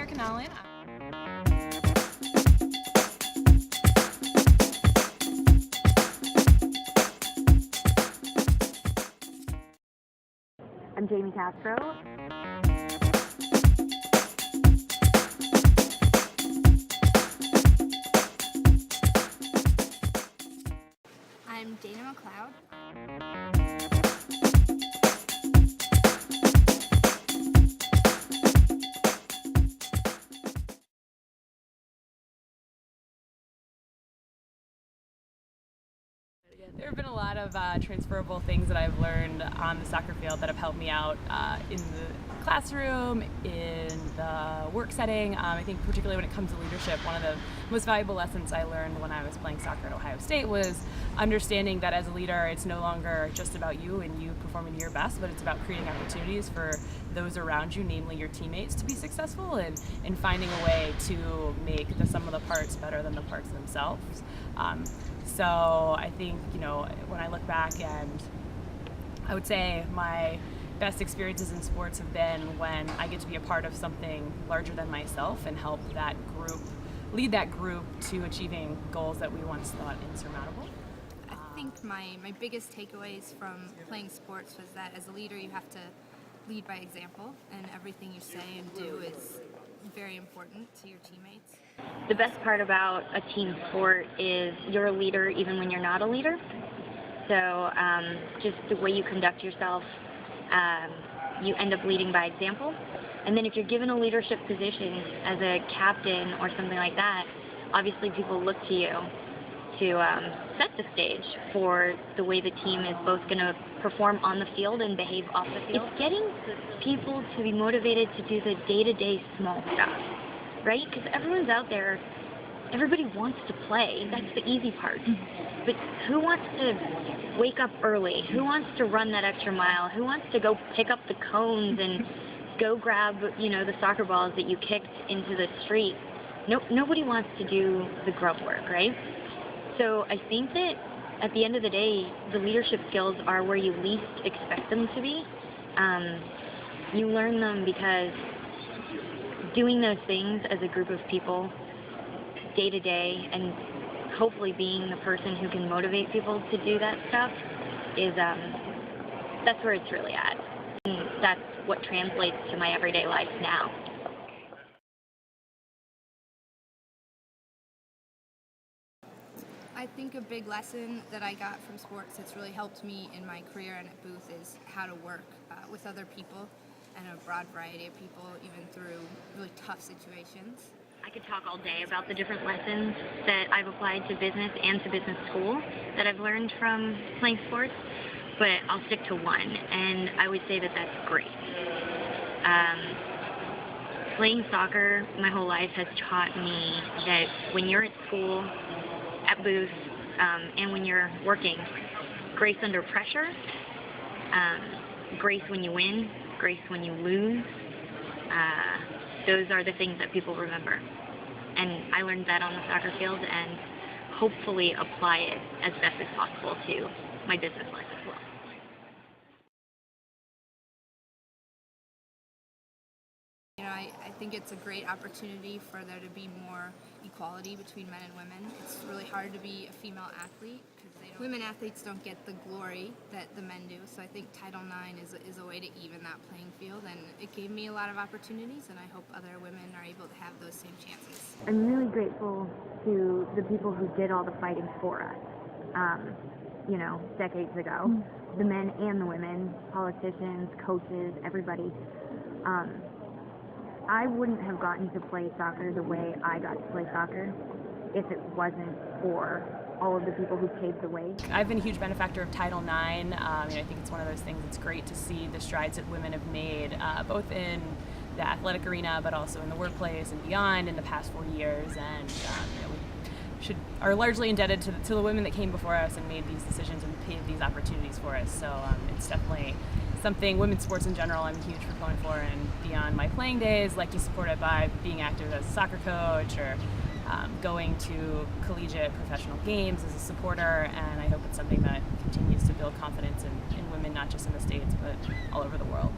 Canalian. I'm Jamie Castro. I'm Dana McLeod. There have been a lot of transferable things that I've learned on the soccer field that have helped me out in the classroom, in the work setting. I think particularly when it comes to leadership, one of the most valuable lessons I learned when I was playing soccer at Ohio State was understanding that as a leader, it's no longer just about you and you performing your best, but it's about creating opportunities for those around you, namely your teammates, to be successful and finding a way to make the sum of the parts better than the parts themselves. So I think, when I look back, and I would say my best experiences in sports have been when I get to be a part of something larger than myself and help that group, lead that group to achieving goals that we once thought insurmountable. I think my biggest takeaways from playing sports was that as a leader you have to lead by example, and everything you say and do is very important to your teammates. The best part about a team sport is you're a leader even when you're not a leader. So just the way you conduct yourself, you end up leading by example. And then if you're given a leadership position as a captain or something like that, obviously people look to you to set the stage for the way the team is both going to perform on the field and behave off the field. It's getting people to be motivated to do the day-to-day small stuff, right? Because everyone's out there, everybody wants to play. That's the easy part. But who wants to wake up early? Who wants to run that extra mile? Who wants to go pick up the cones and go grab, the soccer balls that you kicked into the street? Nobody wants to do the grunt work, right? So I think that at the end of the day, the leadership skills are where you least expect them to be. You learn them because doing those things as a group of people day to day, and hopefully being the person who can motivate people to do that stuff, is that's where it's really at. And that's what translates to my everyday life now. I think a big lesson that I got from sports that's really helped me in my career and at Booth is how to work with other people and a broad variety of people, even through really tough situations. I could talk all day about the different lessons that I've applied to business and to business school that I've learned from playing sports, but I'll stick to one, and I would say that that's grace. Playing soccer my whole life has taught me that when you're at school, at Booth, and when you're working, grace under pressure, grace when you win, grace when you lose, those are the things that people remember. And I learned that on the soccer field, and hopefully apply it as best as possible to my business life as well. I think it's a great opportunity for there to be more equality between men and women. It's really hard to be a female athlete because women athletes don't get the glory that the men do. So I think Title IX is a way to even that playing field, and it gave me a lot of opportunities, and I hope other women are able to have those same chances. I'm really grateful to the people who did all the fighting for us, decades ago. The men and the women, politicians, coaches, everybody. I wouldn't have gotten to play soccer the way I got to play soccer if it wasn't for all of the people who paved the way. I've been a huge benefactor of Title IX. I think it's one of those things that's great to see the strides that women have made, both in the athletic arena, but also in the workplace and beyond in the past 4 years. And we are largely indebted to the women that came before us and made these decisions and paved these opportunities for us. So it's definitely something, women's sports in general, I'm a huge proponent for, and beyond my playing days, like to support it by being active as a soccer coach or going to collegiate professional games as a supporter, and I hope it's something that continues to build confidence in women, not just in the States, but all over the world.